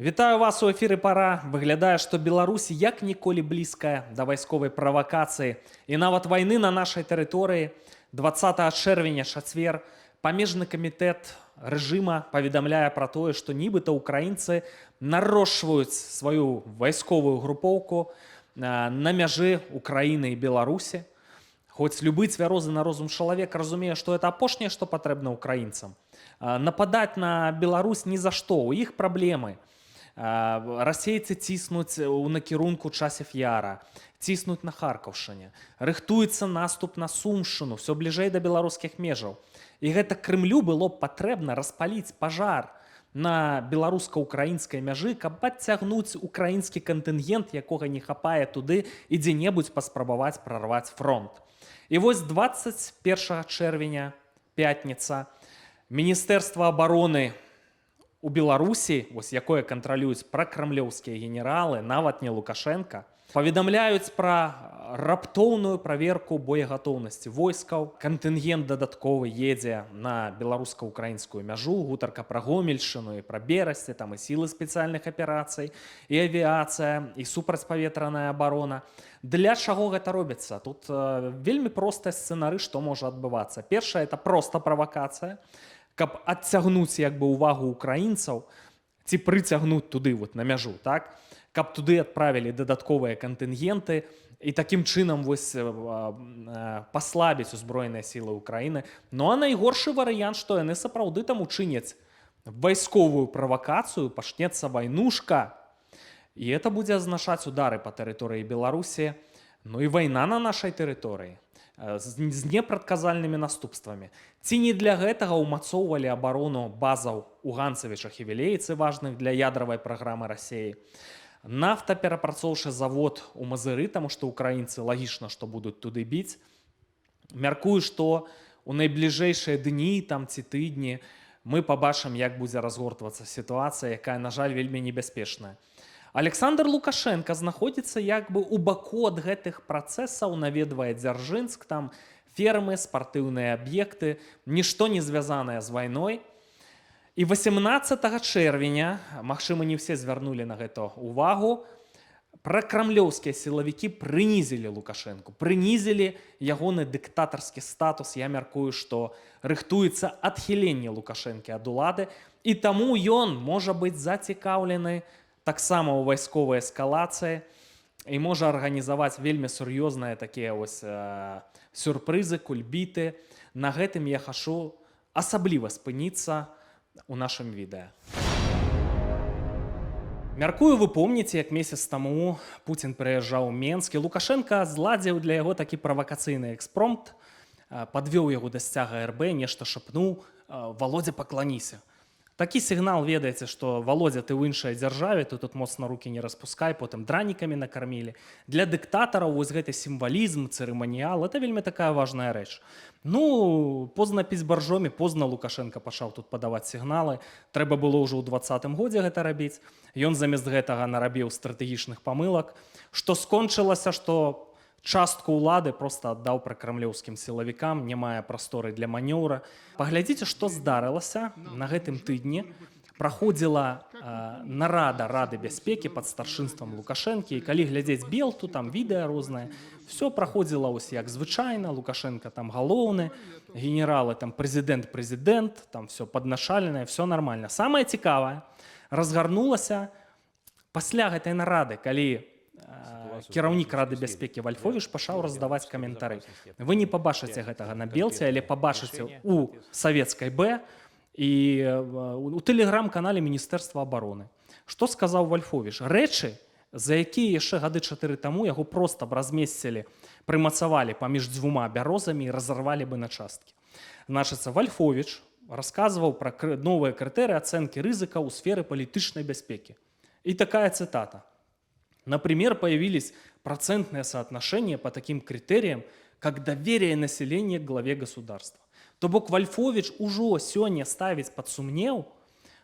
Вітаю вас у эфіры пара. Выглядае, што Беларусь як ніколі блізкая да вайсковай правакацыі і нават вайны на нашай тэрыторыі. 20 чэрвеня чацвер памежны камітэт рэжыма паведамляе пра тое, што нібыта ўкраінцы нарошчваюць сваю вайсковую групоўку на мяжы Украіны і Беларусі. Хоць любы цвярозы на розум чалавек разумее, што это апошняе, што патрэбна ўкраінцам. Нападаць на Беларусь ні за што, у іх праблемы. Расейцы ціснуць у накірунку часів яра, ціснуць на Харкаўшчыне, рыхтуецца наступ на Сумшчыну, все бліжэй да беларускіх межаў. І гэта Крымлю было б патрэбна распаліць пажар на беларуска-украінскай мяжы, каб адцягнуць украінскі кантынгент, якога не хапае туды і дзе-небудзь паспрабаваць прарваць фронт. І вось 21 чэрвеня, пятніца, Міністэрства абароны у Беларусі, вось якое кантралююць пракрамлёўскія генералы, нават не Лукашенко, паведамляюць пра раптоўную праверку боегатоўнасці войскаў. Кантынгент дадатковы едзе на беларуска-украінскую мяжу, гутарка пра Гомельшчыну і пра Берасці, там і сілы спецыяльных аперацый, і авіяцыя, і супрацьпаветраная абарона. Для чаго гэта робіцца? Тут вельмі просты сцэнары, што можа адбывацца. Першае, это проста правакацыя, каб адцягнуць як бы увагу украінцаў ці прыцягнуць туды вот на мяжу, так? Каб туды адправілі дадатковыя кантынгенты і такім чынам вось паслабіць узброеныя сілы Украіны. Ну а найгоршы варыянт, што яны сапраўды там учыняць вайсковую правакацыю, пачнецца вайнушка, і это будзе азначаць удары па тэрыторыі Беларусі, ну і вайна на нашай тэрыторыі з непрадказальнымі наступствамі. Ці не для гэтага ўмацоўвалі абарону базаў у Ганцавічах і Вілейцы, важных для ядравай праграмы Расіі. Нафтаперапрацоўчы завод у Мазыры, таму што украінцы лагічна, што будуць туды біць. Мяркую, што у найбліжэйшыя дні там ці тыдні мы пабачым, як будзе разгортвацца сітуацыя, якая, на жаль, вельмі небяспечная. Александр Лукашенко знаходзіцца як бы ў баку ад гэтых працэсаў, наведвае Дзяржынск, там фермы, спартыўныя аб'екты, нішто не звязанае з вайной. І 18 чэрвеня, магчыма, не ўсе звярнулі на гэта увагу, пракрамлёўскія сілавікі прынізілі Лукашенку, прынізілі ягоны дыктатарскі статус. Я мяркую, што рыхтуецца адхіленне Лукашэнкі ад улады, і таму ён можа быць зацікаўлены таксама ў вайсковай эскалацыі і можа арганізаваць вельмі сур'ёзныя такія вось сюрпрызы, кульбіты. На гэтым я хачу асабліва спыніцца у нашым відэа. Мяркую, вы помніце, як месяц таму Пуцін прыязджаў у Менск, і Лукашенко зладзіў для яго такі правакацыйны экспромт, падвёў яго да сцяга РБ, нешта шапнуў: «Володя, пакланіся». Такі сігнал, ведаеце, што Володя, ты ў іншай дзяржаве, ты тут моцна рукі не распускай, потым дранікамі накармілі. Для дыктатараў вось гэты сімвалізм, цырыманіял, это вельмі такая важная рэч. Ну, позна піць баржомі, позна Лукашенко пачаў тут падаваць сігналы. Трэба было ўжо ў 20-м годзе гэта рабіць. Ён замест гэтага нарабіў стратэгічных памылак, што скончылася, што частку ўлады проста аддаў пракрамлёўскім сілавікам, не мае прасторы для манеўра. Паглядзіце, што здарылася на гэтым тыдні. Праходзіла нарада Рады бяспекі пад старшынствам Лукашэнкі, і калі глядзець Белту, там відэа рознае, все праходзіла ось як звычайна. Лукашенко там галоўны, генералы там прэзідэнт, там все падначаленае, все нормально. Самае цікавае разгарнулася пасля гэтай нарады, калі кіраўнік Рады бяспекі Вальфовіч пачаў раздаваць каментары. Вы не пабачыце гэтага на Белце, але пабачыце у савецкай Б і у тэлеграм-канале Міністэрства абароны. Што сказаў Вальфовіч? Рэчы, за якія яшчэ гады 4 таму яго проста б размесцілі, прымацавалі паміж дзвюма бярозамі і разарвалі бы на часткі. Значыцца, Вальфовіч расказваў пра новыя крытэрыі ацэнкі рызыка ў сферы палітычнай бяспекі. І такая цытата. Например, появились процентные соотношения по таким критериям, как доверие населения к главе государства. То бок Вальфович ужо сёння ставіць пад сумнеў,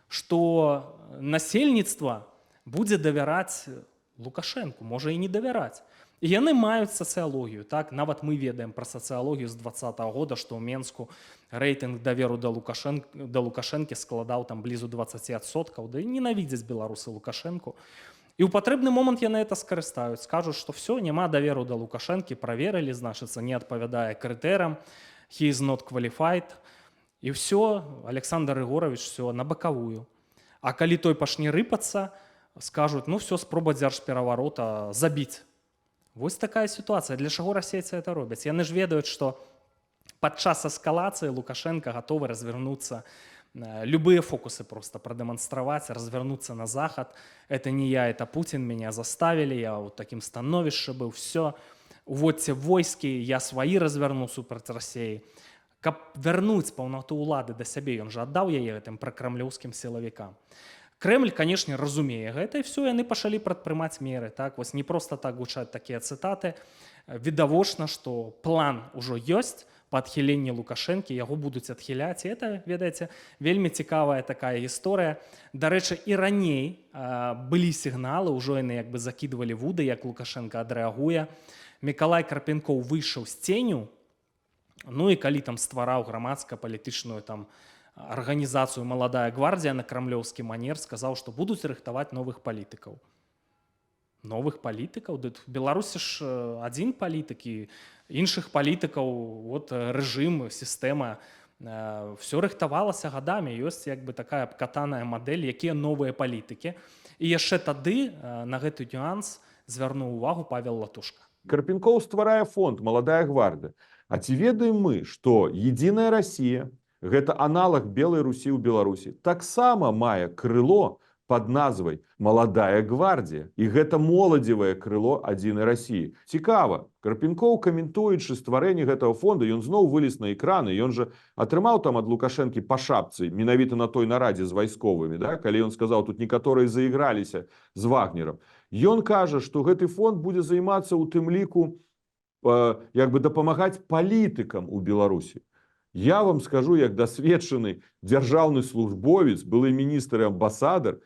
што насельніцтва будзе давяраць Лукашенку, можа і не давяраць. І яны маюць сацыялогію. Так? Нават мы ведаем пра сацыялогію з 2020 года, што ў Менску рэйтынг даверу да Лукашэнкі складаў там блізу 20%, да і ненавідзяць беларусы Лукашэнку. І ў патрэбны момант яны это скарыстаюць, скажуць, што все, няма даверу да Лукашэнкі, праверылі, значыцца, не адпавядае крытэрам, he is not qualified, і все, Александр Егорович, все, на бакавую. А калі той пачне рыпацца, скажуць, ну все, спроба дзяржпераварота забіць. Вось такая сітуацыя. Для чаго расейцы это робяць? Яны ж ведаюць, што падчас эскалацыі Лукашенко гатовы развернуцца, любыя фокусы просто прадэманстраваць, развернуцца на захад. Это не я, это Путин, меня заставили, я ў такім становішчы быў, все, уводьце войскі, я сваі разверну супраць Расіі. Каб вярнуць паўнату ўлады да сябе, ён жа аддаў яе гэтым пракрамлёўскім сілавікам. Кремль, конечно, разумее гэта, і все, яны пачалі прадпрымаць меры. Так? Вось не просто так гучаць такія цытаты. Відавочна, што план ужо ёсць па адхіленні Лукашэнкі, яго будуць адхіляць. І это, ведаеце, вельмі цікавая такая гісторыя. Дарэчы, і раней былі сігналы, ужо яны як бы закідвалі вуды, як Лукашенко адрэагуе. Мікалай Карпенкоў выйшаў з ценю, ну і калі там ствараў грамадска-палітычную там арганізацыю «Маладая гвардія» на крамлёўскі манер, сказаў, што будуць рыхтаваць новых палітыкаў. Новых палітыкаў? В Беларусі ж адзін палітык, і іншых палітыкаў, вот рэжым, сістэма, все рыхтавалася гадамі, ёсць як бы такая абкатаная мадэль, якія новыя палітыкі. І яшчэ тады на гэты нюанс звярнуў увагу Павел Латушка. Карпенкоў стварае фонд «Маладая гвардия». А ці ведаем мы, што «Единая Россия», гэта аналаг Белай Русі ў Беларусі, таксама мае крыло под назвай «Маладая гвардия». І гэта моладзевае крыло «Адзінай Расіі». Цікава, Карпенкоў, каментуючы стварэнне гэтага фонда, ён зноў вылез на экраны, ён жа атрымаў там ад Лукашэнкі па шапцы, менавіта на той нарадзе з вайсковымі, да? Калі ён сказаў, тут некаторыя заіграліся з Вагнером. Ён кажа, што гэты фонд будзе займацца ў тым ліку як бы дапамагаць палітыкам у Беларусі. Я вам скажу, як дасведчаны дзяржаўны службовец, былы міністр і амбасадар,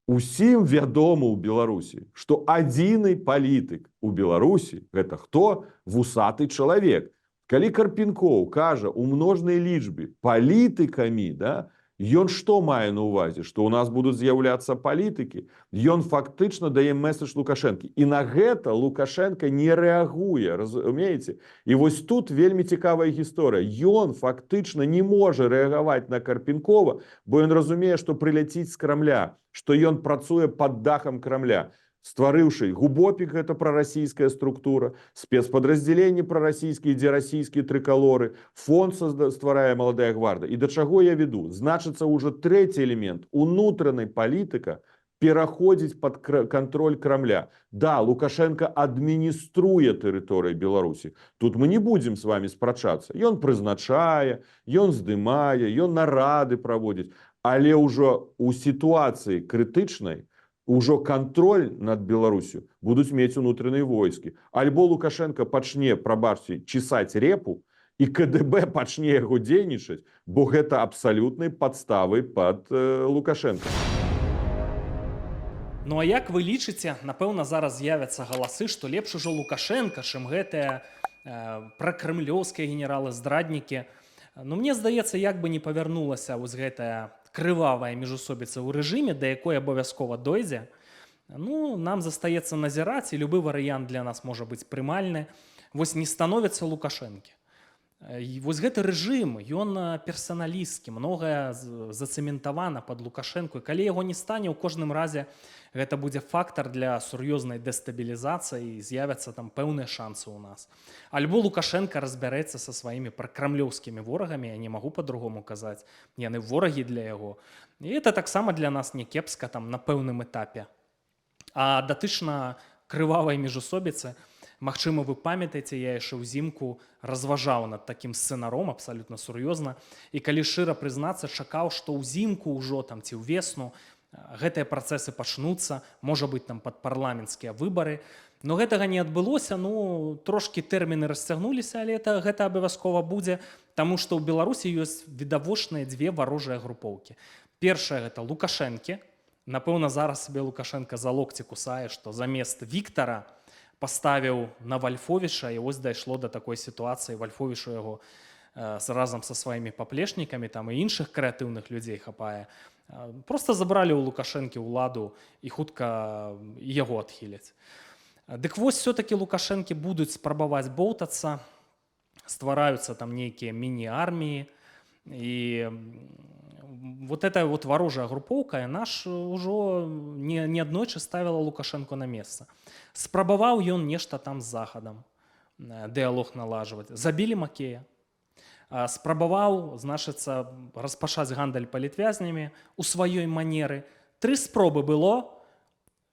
усім вядома ў Беларусі, што адзіны палітык у Беларусі гэта хто? Вусаты чалавек. Калі Карпенкоў кажа ў множнай лічбе палітыкамі, да, ён што мае на ўвазе? Што ў нас будуць з'яўляцца палітыкі? Ён фактычна дае месседж Лукашэнкі. І на гэта Лукашенко не рэагуе, разумееце? І вось тут вельмі цікавая гісторыя. Ён фактычна не можа рэагаваць на Карпенкова, бо ён разумее, што прыляціць з Крамля, што ён працуе пад дахам Крамля. Стварыўшы губопік, гэта прарасійская структура, спецпадраздзяленні прарасійскія, дзе расійскія трыкалоры, фонд стварае «Маладая гвардия». І да чаго я веду? Значыцца, ўжо трэці элемент унутранай палітыка пераходзіць пад кантроль Крамля. Да, Лукашенко адмініструе тэрыторыю Беларусі. Тут мы не будзем з вами спрачацца. Ён прызначае, ён здымае, ён нарады праводзіць. Але ўжо ў сітуацыі крытычнай ужо кантроль над Беларусю будуць мець унутраныя войскі. Альбо Лукашенко пачне, прабачце, чесаць репу, і КДБ пачне яго дзейнічаць, бо гэта абсалютнай падставай пад Лукашенко. Ну а як вы лічыце, напэўна, зараз з'явяцца галасы, што лепш ужо Лукашенко, чым гэтыя пракрэмлёўскія генералы-здраднікі. Ну мне здаецца, як бы не павярнулася вось гэтая крывавая міжусобіца ў рэжыме, да якой абавязкова дойдзе, ну, нам застаецца назіраць, і любы варыянт для нас можа быць прымальны. Вось не становіцца Лукашэнкі. І вось гэты рэжым, ён персаналісткі, многае зацэментавана пад Лукашэнку, і калі яго не стане, у кожным разе гэта будзе фактар для сур'ёзнай дэстабілізацыі, і з'явяцца там пэўныя шансы ў нас. Альбо Лукашенко разбярэцца са сваімі пракрамлёўскімі ворагамі, я не магу па-другому казаць, яны ворагі для яго. І это таксама для нас не кепска там на пэўным этапе. А датычна крывавай міжусобіцы, магчыма, вы памятаеце, я яшчэ ўзімку разважаў над такім сцэнаром абсалютна сур'ёзна, і калі шчыра прызнацца, чакаў, што ўзімку ўжо там ці ўвесну гэтыя працэсы пачнуцца, можа быць там пад парламенцкія выбары. Но гэтага не адбылося, ну трошкі тэрміны расцягнуліся, але гэта абавязкова будзе, таму што ў Беларусі ёсць відавочныя дзве варожыя групоўкі. Першая гэта Лукашэнкі. Напэўна, зараз сабе Лукашенко за локці кусае, што замест Віктара паставіў на Вальфовіча, і вось дайшло да такой сітуацыі. Вальфовічу яго разам са сваімі паплечнікамі, там і іншых крэатыўных людзей хапае. Просто забралі ў Лукашэнкі ўладу і хутка яго адхіляць. Дык вось все-таки Лукашэнкі будуць спрабаваць боўтацца, ствараюцца там нейкія міні-арміі, і вот эта вот варожая групоўка, яна ж ужо не аднойчы ставіла Лукашэнку на месца. Спрабаваў ён нешта там з захадам дыялог налажваць. Забілі Макея. Спрабаваў, значыцца, распашаць гандаль палітвязнямі у сваёй манеры. 3 спробы было.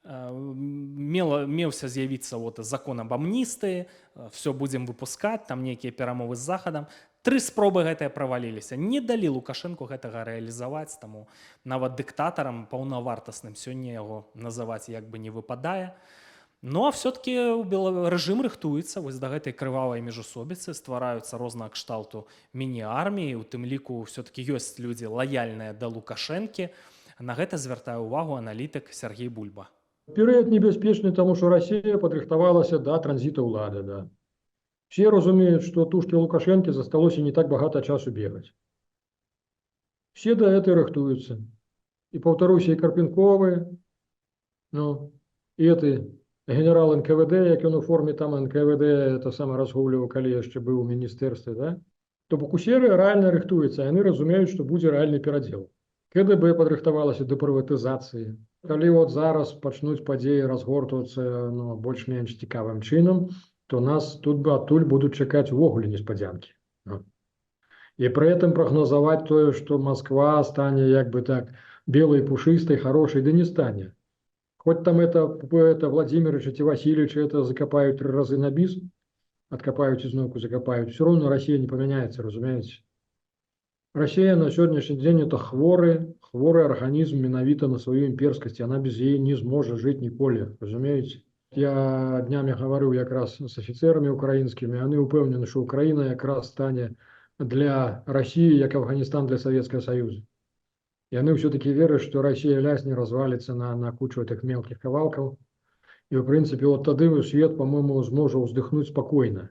Меўся з'явіцца вот закон аб амністыі, все будзем выпускаць, там нейкія перамовы з захадам. 3 спробы гэтыя праваліліся. Не далі Лукашэнку гэтага рэалізаваць, таму нават дыктатарам паўнавартасным сёння яго называць як бы не выпадае. Ну а все-таки рэжым рыхтуецца вось да гэтай крывавай міжусобіцы, ствараюцца рознага кшталту міні-арміі, у тым ліку все-таки ёсць людзі лаяльныя да Лукашэнкі. На гэта звяртае ўвагу аналітык Сергей Бульба. Перыяд небяспечны, таму што Расія падрыхтавалася да транзіту ўлады. Да. Все разумеюць, што тушкі Лукашэнкі засталося не так багата часу бегаць. Все да гэтай рыхтуюцца. І паўтаруся, і Карпенковы, ну, і гэты генерал НКВД, як ён у форме там НКВД, это саме разгулюваў, калі яшчэ быў у міністэрстве, да? То бок усе рэальна рыхтуюцца, яны разумеюць, што будзе рэальны перадзел. КДБ падрыхтавалася да прыватызацыі. Калі вот зараз пачнуць падзеі разгортвацца больш-менш цікавым чынам, то нас тут адтуль будуць чакаць увогуле неспадзянкі. І пры гэтым прагназаваць тое, што Москва стане як бы так белай, пушыстай, хорошай, да не стане. Хоць там это Владимирович ці Васильевич это закапаюць 3 разы на біс, адкапаюць ізноўку закапаюць, все равно Россия не памяняецца, разумееце? Россия на сегодняшний день это хворый организм менавіта на свою імперскасць, она без яе не зможа жыць ніколі, разумееце? Я днямі гаварыў якраз з афіцэрамі украінскімі, яны ўпэўнены, што Украіна якраз стане для России, як Афганистан для Советского Союза. Яны все-таки вераць, што Россия лясне развалится на кучу этих мелких кавалкаў. І в принципе вот тады свет, по-моему, зможа ўздыхнуць спакойна.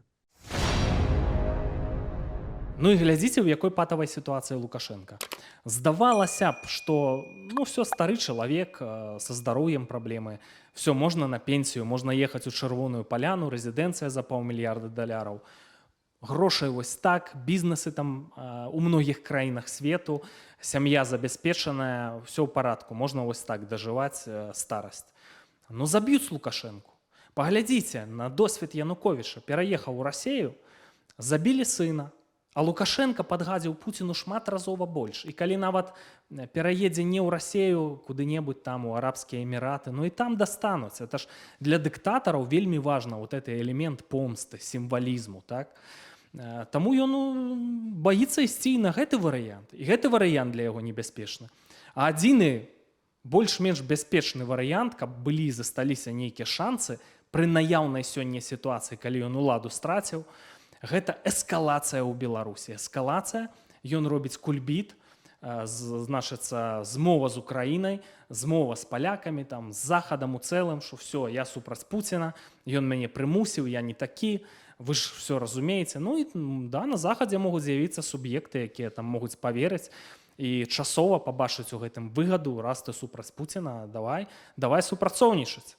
Ну і глядзіце, у якой патавай сітуацыі Лукашенко. Здавалася б, што все стары чалавек, са здароўем праблемы, все, можна на пенсію, можна ехаць у Чырвоную Паляну, рэзідэнцыя за $500 мільярда. Грошай вось так, бізнесы там у многіх краінах свету, сям'я забяспечаная, все ў парадку, можна вось так дажываць старасць. Ну заб'юць Лукашенку. Паглядзіце на досвед Януковіча, пераехаў у Расію, забілі сына, а Лукашенко падгадзіў Пуціну шмат разова больш. І калі нават пераедзе не ў Расію, куды-небудзь там у Арабскія Эміраты, ну і там дастануць. Это ж для дыктатараў вельмі важна вот гэты элемент помсты, сімвалізму, так? Таму ён баіцца ісці на гэты варыянт. І гэты варыянт для яго небяспечны. А адзіны больш-менш бяспечны варыянт, каб былі засталіся нейкія шансы пры наяўнай сёння сітуацыі, калі ён уладу страціў, гэта эскалацыя ў Беларусі. Эскалацыя, ён робіць кульбіт, значыцца, змова з Украінай, змова з палякамі, там, з захадам у цэлым, што все, я супраць Пуціна, ён мяне прымусіў, я не такі, вы ж все разумееце. Ну і да, на захадзе могуць з'явіцца суб'екты, якія там могуць паверыць і часова пабачыць у гэтым выгаду, раз ты супраць Пуціна, давай супрацоўнічаць.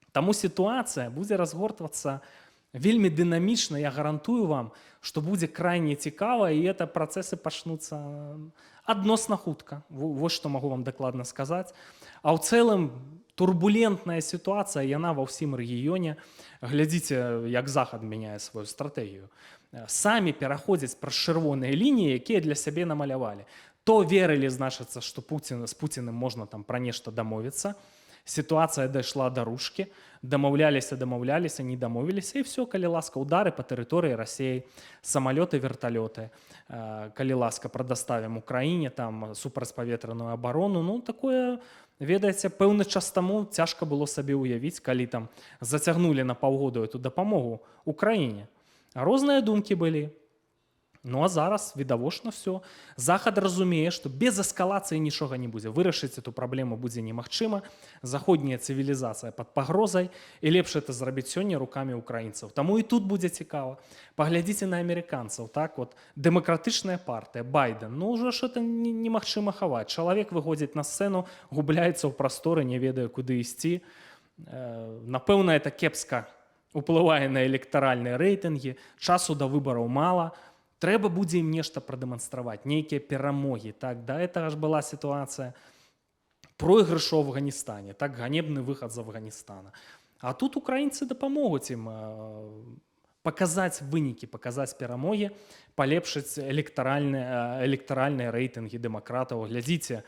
Таму сітуацыя будзе разгортвацца вельмі дынамічна, я гарантую вам, што будзе крайне цікава, і это працэсы пачнуцца адносна хутка. Вось што магу вам дакладна сказаць. А ў цэлым турбулентная сітуацыя, яна ва ўсім рэгіёне. Глядзіце, як захад мяняе сваю стратэгію. Самі пераходзяць праз чырвоныя лініі, якія для сябе намалявалі. То верылі, значыцца, што з Пуціным можна там пра нешта дамовіцца. Сітуацыя дайшла да ручкі, дамаўляліся, не дамовіліся, і все, калі ласка, удары па тэрыторыі Расіі, самалёты, верталёты, калі ласка, прадаставім Украіне, там, супрацьпаветраную абарону, ну, такое, ведаеце, пэўны час таму цяжка было сабе ўявіць, калі там зацягнулі на паўгоду эту дапамогу Украіне. Розныя думкі былі. Ну а зараз відавочна все. Захад разумее, што без эскалацыі нічога не будзе. Вырашыць эту праблему будзе немагчыма. Заходняя цывілізацыя пад пагрозай, і лепш это зрабіць сёння рукамі украінцаў. Таму і тут будзе цікава. Паглядзіце на амерыканцаў, так вот, дэмакратычная партыя, Байден. Ну ўжо ж это немагчыма хаваць. Чалавек выходзіць на сцэну, губляецца ў прасторы, не ведае, куды ісці. Напэўна, это кепска уплывае на электаральныя рэйтынгі, часу да выбараў мала. Трэба будзе ім нешта прадэманстраваць, нейкія перамогі. Так, да, это аж была сітуацыя пройгрышу ў Афганістане, так, ганебны выхад з Афганістана. А тут украінцы дапамогуць ім паказаць вынікі, паказаць перамогі, палепшыць электаральныя рэйтынгі дэмакратаў. Глядзіце,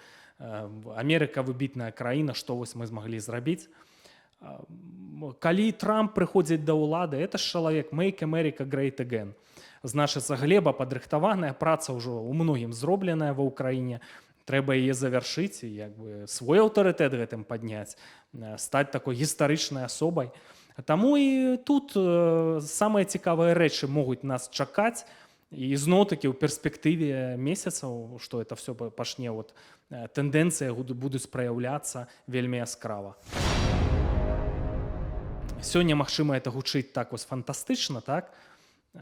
Амерыка выбітная краіна, што вось мы змаглі зрабіць. Калі Трамп прыходзіць да ўлады, это ж чалавек «Make America Great Again». Значыцца, глеба падрыхтаваная, праца ўжо ў многім зробленая ва ўкраіне. Трэба яе завяршыць і як бы свой аўтарытэт гэтым падняць, стаць такой гістарычнай асобай. Таму і тут самыя цікавыя рэчы могуць нас чакаць. І зноў-такі ў перспектыве месяцаў, што это все пачне, тэндэнцыі будуць праяўляцца вельмі яскрава. Сёння, магчыма, это гучыць так вось фантастычна, так?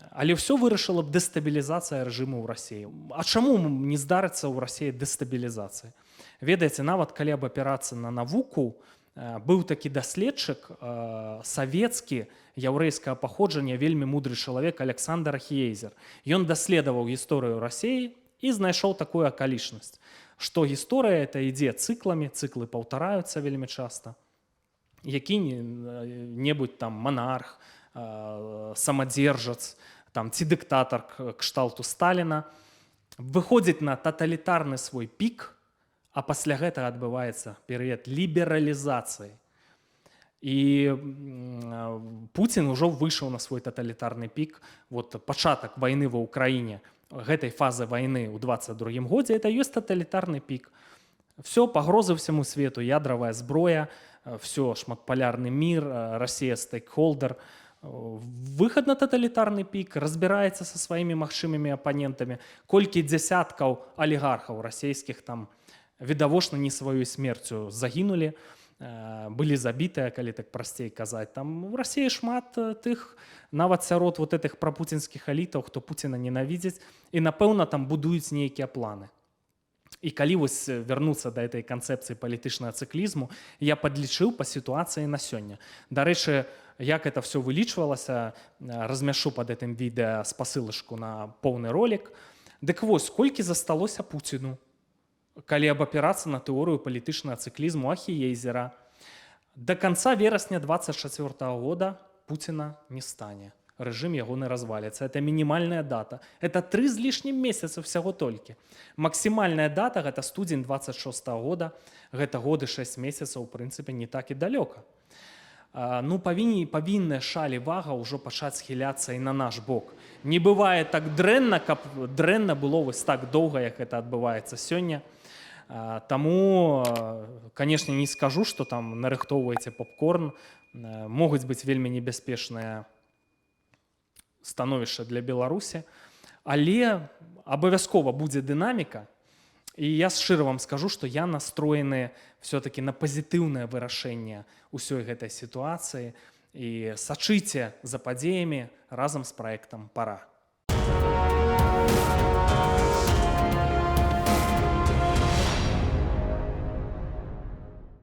Але ўсё вырашыла б дэстабілізацыя рэжыму ў Расіі. А чаму не здарыцца ў Расіі дэстабілізацыя? Ведаеце, нават калі аб апірацца на навуку, быў такі даследчык савецкі яўрэйскага паходжання, вельмі мудры чалавек Александр Ахіейзер. Ён даследаваў гісторыю Расіі і знайшоў такую акалічнасць, што гісторыя это ідзе цыкламі, цыклы паўтараюцца вельмі часта. Які-небудзь там манарх, самадзержац, там, ці дыктатар кшталту Сталіна выходзіць на таталітарны свой пік, а пасля гэтага адбываецца перыяд лібералізацыі. І Пуцін ужо выйшаў на свой таталітарны пік. Пачатак вайны ва ўкраіне, гэтай фазы вайны ў 22-м годзе, это ёсць таталітарны пік. Все, пагрозы ўсяму свету, ядравая зброя, все, шматпалярны мір, Расія стейкхолдер. Выхад на таталітарны пік, разбіраецца са сваімі магчымымі апанентамі. Колькі дзясяткаў алігархаў расійскіх там відавочна не сваёй смерцю загінулі, былі забітыя, калі так прасцей казаць. Там у Расіі шмат тых, нават сярод этих прапуцінскіх элітаў, хто Пуціна ненавідзіць, і напэўна там будуюць нейкія планы. І калі вось вярнуцца да этой канцэпцыі палітычнага цыклізму, я падлічыў па сітуацыі на сёння. Дарэчы, як это все вылічвалася, размяшу пад гэтым відэа спасылачку на поўны ролик. Дык вось, колькі засталося Пуціну, калі абапірацца на тэорыю палітычнага цыклізму Ахіейзера. До канца верасня 24 года Пуціна не стане. Рэжым ягоны разваліцца. Это мінімальная дата. Это 3 з лішнім месяца всяго толькі. Максімальная дата гэта студзень 26 года. Гэта годы 6 месяцаў, у прынцыпе, не так і далёка. Ну, павінны шалі вага ўжо пачаць схіляцца і на наш бок. Не бывае так дрэнна, каб дрэнна было вось так доўга, як гэта адбываецца сёння. Таму, канешне, не скажу, што там нарыхтоўваеце попкорн. Могуць быць вельмі небяспечныя становішча для Беларусі, але абавязкова будзе дынаміка. І я шчыра вам скажу, што я настроены все-таки на пазітыўнае вырашэнне ўсёй гэтай сітуацыі. І сачыце за падзеямі разам з праектам «Пара».